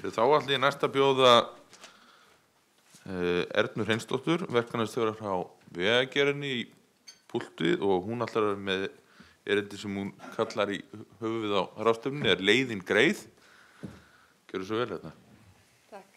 Þá ætla ég næst að bjóða Ernu Hreinsdóttur, verkefnastjóra frá Vegagerðinni í púltið og hún ætlar að vera með erindi sem hún kallar í höfuðið á ráðstefnunni leiðin greið. Gjörðu svo vel þetta. Takk.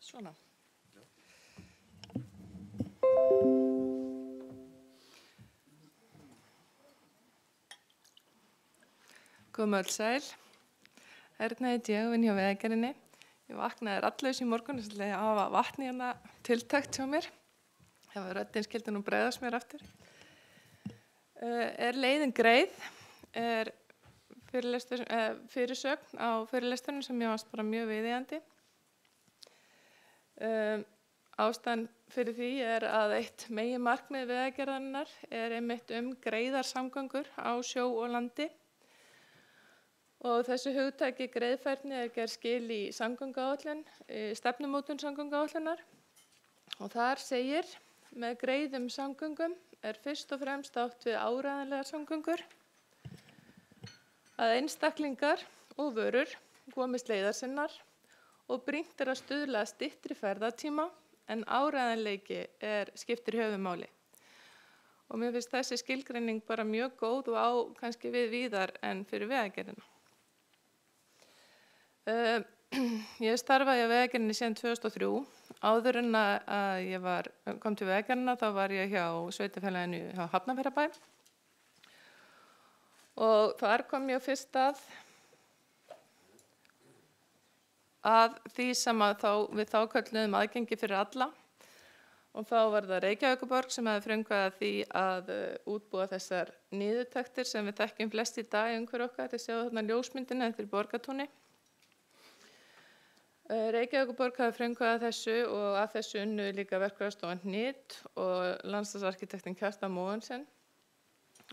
Svona. Komið öll sæl. Erna heiti ég og vinn hjá Vegagerðinni. Ég vaknaði raddlaus í morgun og að hafa vatni hérna tiltækt hjá mér. Ef röddin skyldi nú bregðast mér aftur. Leiðin greið fyrirsögn á fyrirlesturinn sem ég varst bara mjög viðeigandi. Ástæðan fyrir því að eitt meginmarkmið Vegagerðarinnar einmitt greiðar samgöngur á sjó og landi og þessu hugtaki greiðfærni gerð skil í samgönguáætlun, stefnumótun samgönguáætlunar og þar segir með greiðum samgöngum fyrst og fremst átt við áreiðanlegar samgöngur að einstaklingar og vörur komist leiðar sinnar og brýnt að stuðla að styttri ferðatíma en áreiðanleiki skiptir höfuðmáli. Og mér finnst þessi skilgreining bara mjög góð og á kannski við víðar en fyrir Vegagerðina. Ég starfaði á Vegagerðinni síðan 2003. Áður en að ég kom til Vegagerðina þá var ég hjá sveitarfélaginu hjá Hafnarfjarðarbæ. Og þar kom ég fyrst að því sem við þá kölluðum aðgengi fyrir alla og þá var það Reykjavíkurborg sem hefði frumkvæðið að því að útbúa þessar niðurtektir sem við þekkjum flest í dag umhverju okkar. Þið sjáðu þarna ljósmyndina eftir Borgartúni. Reykjavíkurborg hafði frumkvæðið þessu og að þessu unnu líka verkfræðistofan Hnit og landslagsarkitektinn Kjartan Mogensen.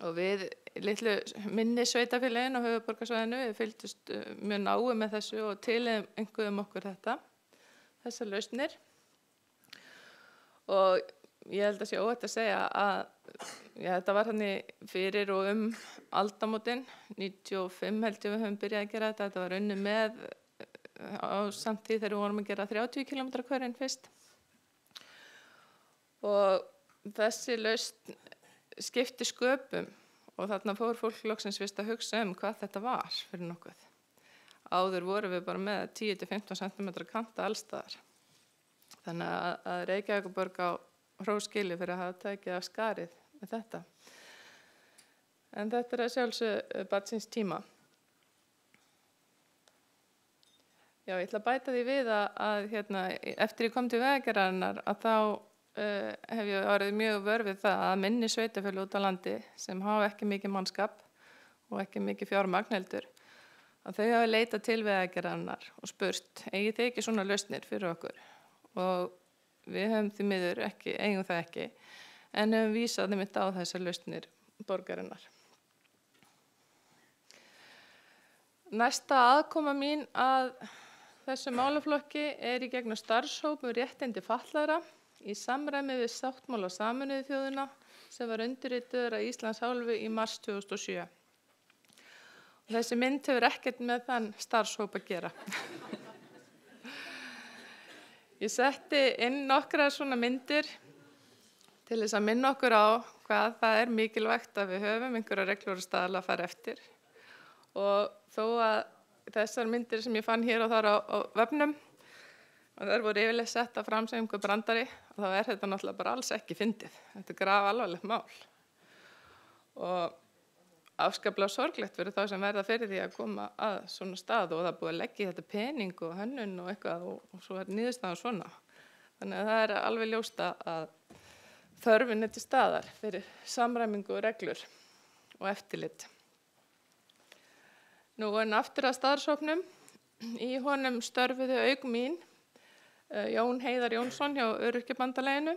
Og við litlu minni sveitarfélögin á höfuðborgarsvæðinu við fylgdust mjög náið með þessu og tileinkuðum okkur þessar lausnir. Og ég held að sé óhætt að segja að þetta var þannig fyrir og aldamótin, 95 held ég við höfum byrjað að gera þetta. Þetta var unnið með á samtíð þegar við vorum að gera 30 km hverjum fyrst. Og þessi lausn skipti sköpum og þarna fór fólk loksins fyrst að hugsa hvað þetta var fyrir nokkuð. Áður vorum við bara með 10-15 cm kanta allstaðar. Þannig að Reykjavíkurborg á hróskili fyrir að hafa tekið af skarið með þetta. En þetta að sjálfsögðu barn síns tíma. Já, ég ætla að bæta því við að eftir ég kom til Vegagerðarinnar að þá hef ég orðið mjög vör við það að minni sveitarfélög út á landi sem hafa ekki mikið mannskap og ekki mikið fjármagn heldur að þau hafa leitað til Vegagerðarinnar og spurt, eigið þið ekki svona lausnir fyrir okkur? Og við höfum því miður eigum það ekki en höfum vísað þeim á þessar lausnir borgarinnar. Næsta aðkoma mín að þessu málaflokki í gegnum starfshóp réttindi fatlaðra í samræmi við sáttmála Sameinuðu þjóðanna sem var undirritaður af Íslands hálfu í mars 2007. Og þessi mynd hefur ekkert með þann starfshóp að gera. Ég setti inn nokkrar svona myndir til þess að minna okkur á hvað það mikilvægt að við höfum einhverja reglur og staðla að fara eftir. Og þó að þessar myndir sem ég fann hér og þar á vefnum og þær voru yfirleitt sett fram sem einhver brandari og þá þetta náttúrulega bara alls ekki fyndið. Þetta grafalvarlegt mál. Og afskaplega sorglegt fyrir þá sem verða fyrir því að koma að svona stað og það búið að leggja í þetta pening og hönnun og eitthvað og svo niðurstaðan svona. Þannig að það alveg ljóst að þörfin til staðar fyrir samræmingu og reglur og eftirlit. Nú en aftur að starfshópnum Í honum störfuðu auk mín Jón Heiðar Jónsson hjá Öryrkjabandalaginu,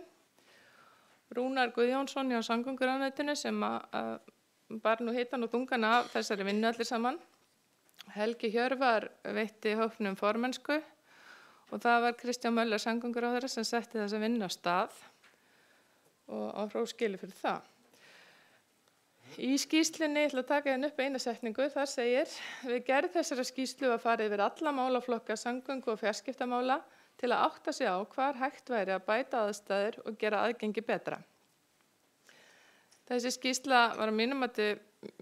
Rúnar Guðjónsson hjá Samgönguráðuneytinu sem bar nú hitann og þungan af þessari vinnu allir saman. Helgi Hjörvar veitti hópnum formennsku og það var Kristján Möller samgönguráðherra sem setti þessa vinnu af stað og á hróskili fyrir það. Í skýrslunni, ég ætla að taka hérna upp eina setningu, þar segir: við gerð þessara skýrslu var farið yfir alla málaflokka samgöngu og fjarskiptamála til að átta sig á hvar hægt væri að bæta aðstæður og gera aðgengi betra. Þessi skýrsla var að mínum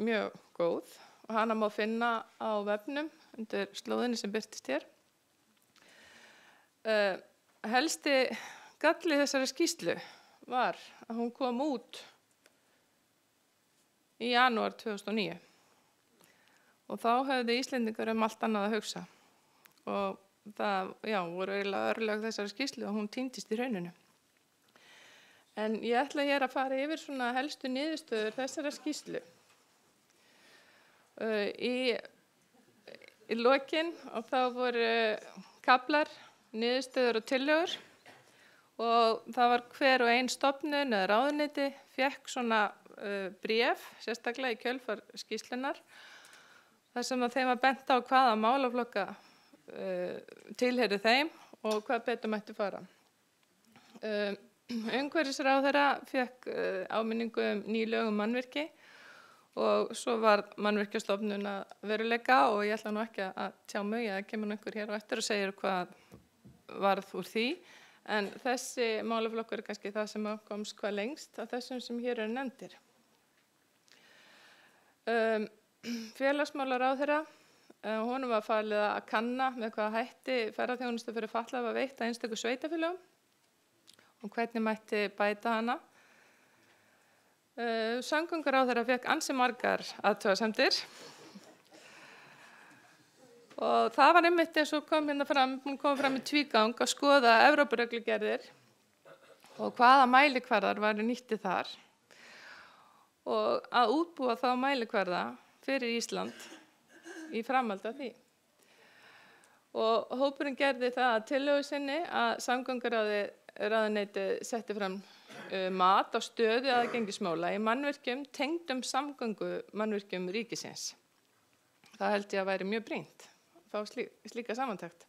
mjög góð og hana má finna á vefnum undir slóðinni sem birtist hér. Helsti galli þessari skýrslu var að hún kom út í janúar 2009 og þá höfðu Íslendingar allt annað að hugsa og það voru eiginlega örlög þessari skýrslu og hún týndist í hrauninu. En ég ætla hér að fara yfir svona helstu niðurstöður þessara skýrslu. Í lokin og þá voru kaflar, niðurstöður og tillögur og það var hver og ein stofnun eða ráðuneyti fékk svona bréf, sérstaklega í kjölfar skýrslunar, þar sem að þeim var bent á hvaða málaflokka tilheyri þeim og hvað betur mætti fara. Umhverfisráðherra fékk áminningu ný lög mannvirki og svo var Mannvirkjastofnun að veruleika og ég ætla nú ekki að tjá mig, það kemur einhver hér á eftir og segir hvað varð úr því, en þessi málaflokkur er kannski það sem komst hvað lengst af þessum sem hér eru nefndir. Félagsmálaráðherra, honum var falið að kanna með hvaða hætti ferðaþjónusta fyrir fatlaða var veitt að einstöku sveitarfélögum og hvernig mætti bæta hana. Samgönguráðherra fékk ansi margar athugasemdir og það var einmitt eins og kom fram í tvígang að skoða Evrópureglugerðir og hvaða mælikvarðar væru nýttir þar og að útbúa þá mælikvarða fyrir Ísland í framhaldi af því. Og hópurinn gerði það að tillögu sinni að samgönguráðuneytið setti fram mat á stöðu aðgengismála í mannvirkjum tengdum samgöngumannvirkjum ríkisins. Það held ég að væri mjög brýnt að fá slíka samantekt.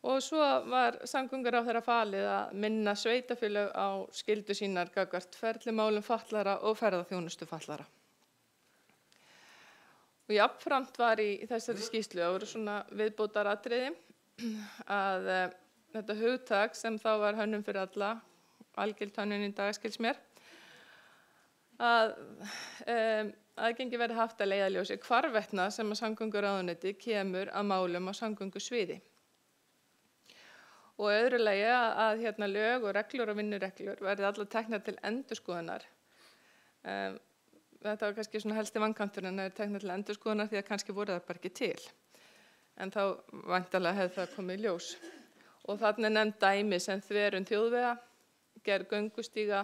Og svo var samgönguráðherra falið að minna sveitarfélög á skyldu sínar gagnvart ferlimálum fatlaðra og ferðaþjónustu fatlaðra. Og jafnframt var í þessari skýrslu, það voru svona viðbótaratriði, að þetta hugtak sem þá var hönnun fyrir alla, algild hönnun í dag skils mér, að aðgengi verði haft að leiðarljósi hvarvetna sem að samgönguráðuneytið kemur að málum á samgöngusviði. Og öðru lagi að lög og reglur og vinnureglur verði allar teknar til endurskoðunar. Þetta var kannski svona helsti vankanturinn að tekna til endurskoðunar því að kannski voru það bara ekki til. En þá væntanlega hefði það komið í ljós. Og þarna er nefnd dæmi sem þverun þjóðvega, gerð göngustíga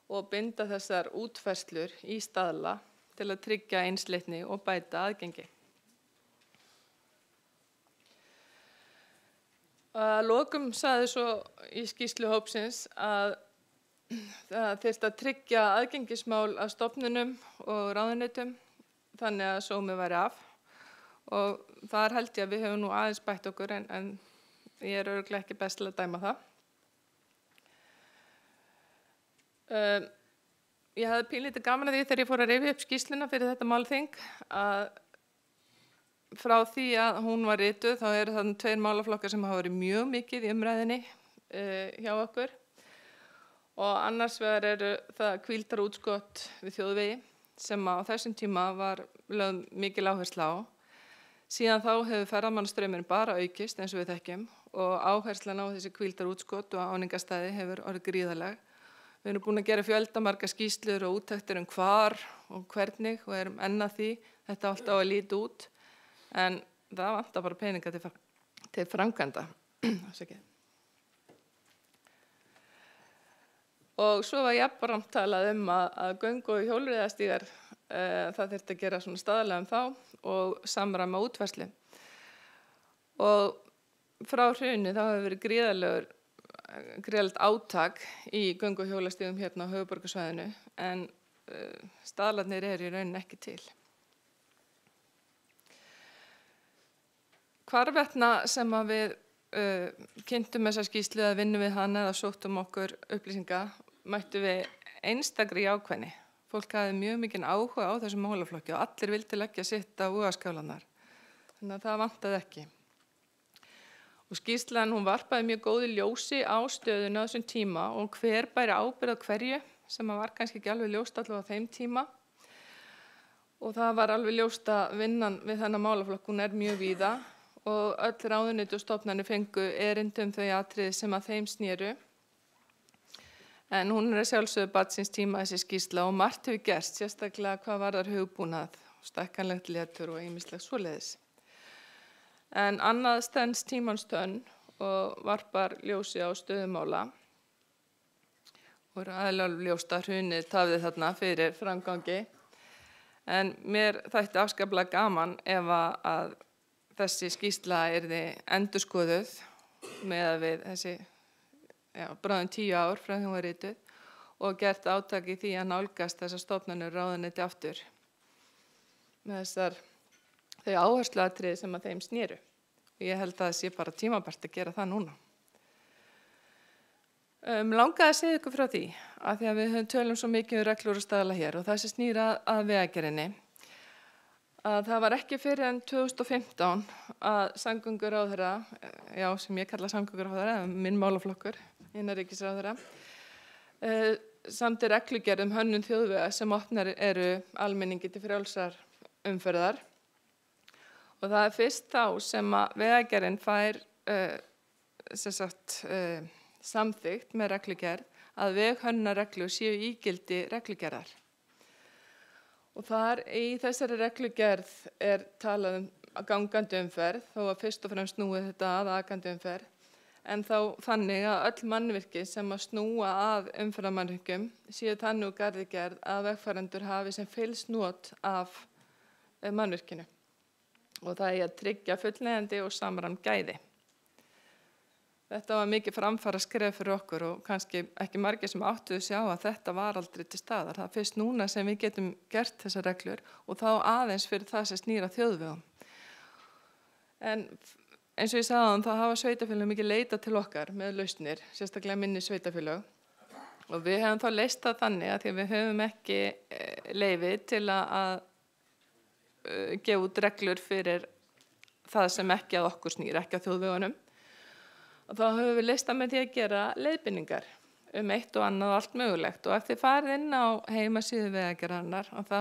og binda þessar útfærslur í staðla til að tryggja einsleitni og bæta aðgengi. Að lokum sagði svo í skýrslu hópsins að það þyrfti að tryggja aðgengismál að stofnunum og ráðuneytum þannig að sómi væri af og þar held ég að við höfum nú aðeins bætt okkur en ég er örugglega ekki best til að dæma það. Ég hafði pínlítið gaman að því þegar ég fór að rifja upp skýrsluna fyrir þetta málþing að frá því að hún var rituð þá eru þarna 2 málaflokkar sem hafa verið mjög mikið í umræðinni hjá okkur og annars vegar eru það hvíldarútskot við þjóðvegi sem á þessum tíma var lögð mikil áhersla á. Síðan þá hefur ferðamannastraumurinn bara aukist eins og við þekkjum og áherslan á þessi hvíldarútskot og áningarstaði hefur orðið gríðarleg. Við erum búin að gera fjöldamargar skýrslur og úttektir hvar og hvernig og erum enn að því þetta alltaf að líta út. En það vantar bara peninga til framkvæmda. Og svo var jafnframt talað að göng- og hjólreiðastígar, það þyrfti að gera svona staðlega þá og samræma útfærslu. Og frá hruni þá hefur verið gríðarlegt átak í göngu- og hjólastígum hérna á höfuðborgarsvæðinu en staðlarnir eru í rauninni ekki til. Hvarvetna sem að við kynntum þessa skýrslu eða vinnum við hana eða sóttum okkur upplýsinga mættu við einstakri jákvæðni. Fólk hafði mjög mikinn áhuga á þessum málaflokki og allir vildi leggja sitt á vogarskálarnar. Þannig að það vantaði ekki. Og skýrslan hún varpaði mjög góðu ljósi á stöðuna á þessum tíma og hver bæri ábyrgð á hverju sem var kannski ekki alveg ljóst allavega á þeim tíma. Og það var alveg ljóst að vinnan við þennan málaflokk hún mjög víða og öll ráðuneyti og stofnanir fengu erindi þau atriði sem að þeim snéru. En hún sjálfsögðu barn síns tíma þessi skýrsla og margt hefur gerst, sérstaklega hvað varðar hugbúnað, stækkanlegt letur og ýmislegt svoleiðis. En annað stenst tímans tönn og varpar ljósi á stöðumála. Og aðeinslega ljóst að hrunið tafði þarna fyrir framgangi. En mér þætti afskaplega gaman ef að þessi skýrsla yrði endurskoðuð með við þessi bráðum 10 ár frá því hún var rituð og gert átak í því að nálgast þessar stofnanir ráðuneyti aftur með þau áhersluatriði sem að þeim snéru. Og ég held að það sé bara tímabært að gera það núna. Langaði að segja ykkur frá því að því að við tölum svo mikið reglur og staðla hér og það sem snýr að vegagerðinni að það var ekki fyrir en 2015 að samgönguráðherra, sem ég kalla samgönguráðherra, minn málaflokkur, innanríkisráðherra, samdi reglugerð hönnun þjóðvega sem opnar eru almenningi til frjálsrar umferðar. Og það fyrst þá sem að vegagerðin fær samþykkt með reglugerð að veghönnunarreglur séu ígildi reglugerðar. Og þar í þessari reglugerð talað gangandi umferð, þó að fyrst og fremst snúið þetta að akandi umferð, en þá þannig að öll mannvirki sem að snúa að umferðarmannvirkjum séu þannig úr garði gerð að vegfarendur hafi sem fylgsnot af mannvirkinu. Og það að tryggja fullnægjandi og samræmd gæði. Þetta var mikið framfara skref fyrir okkur og kannski ekki margir sem áttuðu sig á að þetta var aldrei til staðar. Það fyrst núna sem við getum gert þessar reglur og þá aðeins fyrir það sem snýr að þjóðvegum. En eins og ég sagði áðan, þá hafa sveitarfélög mikið leitað til okkar með lausnir, sérstaklega minni sveitarfélög. Og við hefum þá leyst það þannig að því að við höfum ekki leyfi til að gefa út reglur fyrir það sem ekki að okkur snýr, ekki að þjóðvegunum. Og þá höfum við leyst það með því að gera leiðbeiningar eitt og annað og allt mögulegt. Og ef þið farið inn á heimasíðu vegagerðarinnar og þá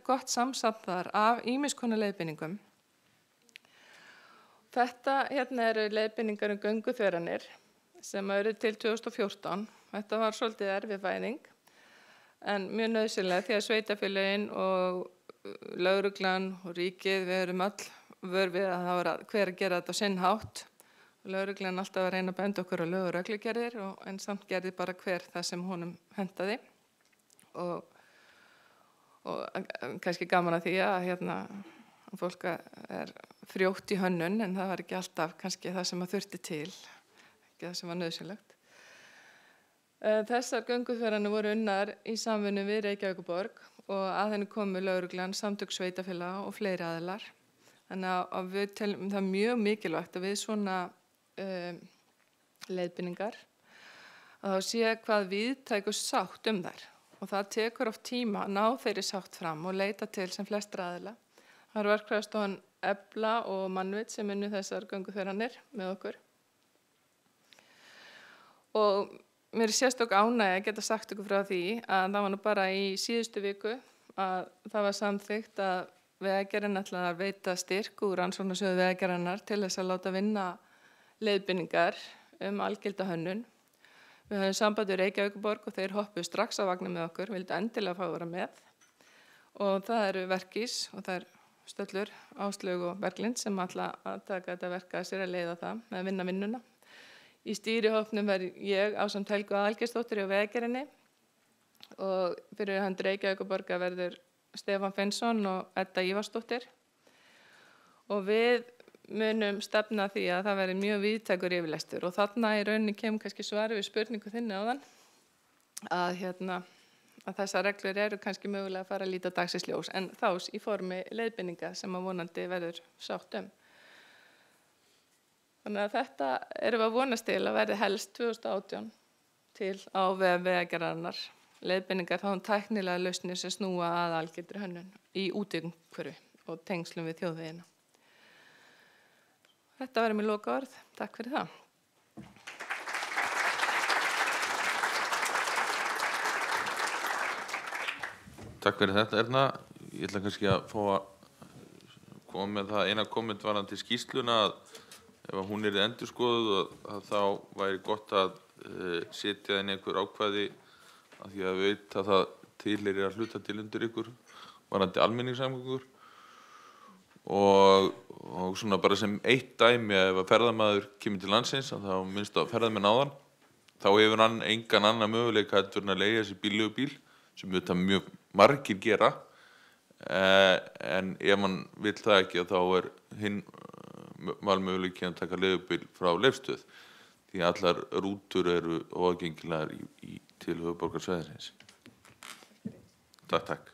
gott samsafn þar af ýmiss konar leiðbeiningum. Þetta hérna eru leiðbeiningar gönguþveranir sem eru til 2014. Þetta var svolítið erfið fæðing en mjög nauðsynlega því að sveitarfélögin og lögreglan og ríkið við erum öll vör við að það var hver að gera þetta á sinn hátt. Lögreglan alltaf að reyna að benda okkur á lög og reglugerðir en samt gerði bara hver það sem honum hentaði og kannski gaman að því að fólk frjótt í hönnun en það var ekki alltaf kannski það sem að þurfti til, ekki það sem var nauðsynlegt. Þessar gönguþveranir voru unnar í samvinnu við Reykjavíkurborg og að henni komu lögreglan, samtök sveitarfélaga og fleiri aðilar. Þannig að við teljum það mjög mikilvægt að við svona leiðbeiningar að þá sé hvað víðtæk og sátt þær og það tekur oft tíma að ná þeirri sátt fram og leita til sem flestra aðila. Það er verkfræðistofan Efla og Mannvit sem unnu þessar gönguþveranir með okkur. Og mér sérstök ánægja að geta sagt ykkur frá því að það var nú bara í síðustu viku að það var samþykkt að Vegagerðin ætlaði að veita styrk úr rannsóknarsjóði Vegagerðarinnar til þess að láta vinna leiðbeiningar algilda hönnun. Við höfum samband við Reykjavíkurborg og þeir hoppuðu strax á vagnin með okkur, vildu endilega fá að vera með. Og það eru Verkís og það Stöllur, Áslaug og Berglind sem ætla að taka þetta verk að sér að leiða það með að vinna vinnuna. Í stýrihópnum verð ég ásamt Helgu Aðalgeirsdóttur í Vegagerðinni og fyrir hönd Reykjavíkurborgar verður Stefán Finnsson og Edda Ívarsdóttir. Og við munum stefna að því að það verði mjög víðtækur yfirlestur og þarna í rauninni kemur kannski svari við spurningu þinni áðan að þessar reglur eru kannski mögulega að fara að líta dagsins ljós en þá í formi leiðbeininga sem að vonandi verður sátt um. Þannig að þetta erum við að vonast til að verði helst 2018 til á Vegagerðarinnar leiðbeiningar þá tæknilega lausnir sem snúa að algildri hönnun í útiumhverfi og tengslum við þjóðvegina. Þetta verður mér lokaorð. Takk fyrir það. Takk fyrir þetta, Erna. Ég ætla kannski að fá að koma með það eina komment varðandi skýrsluna að ef hún endurskoðuð að þá væri gott að setja inn einhver ákvæði af því að við veit að það tilheyrir að hluta til undir ykkur varðandi almenningssamgöngur og svona bara sem eitt dæmi ef að ferðamaður kemur til landsins að þá minnst á ferðamenn áðan þá hefur hann engan annan möguleika heldur en að leigja sér bílleigubíl sem auðvitað mjög margir gera en ef hann vill það ekki þá hinn valmöguleiki að taka leigubíl frá Leifsstöð því allar rútur eru óaðgengilegar til höfuðborgarsvæðisins. Takk.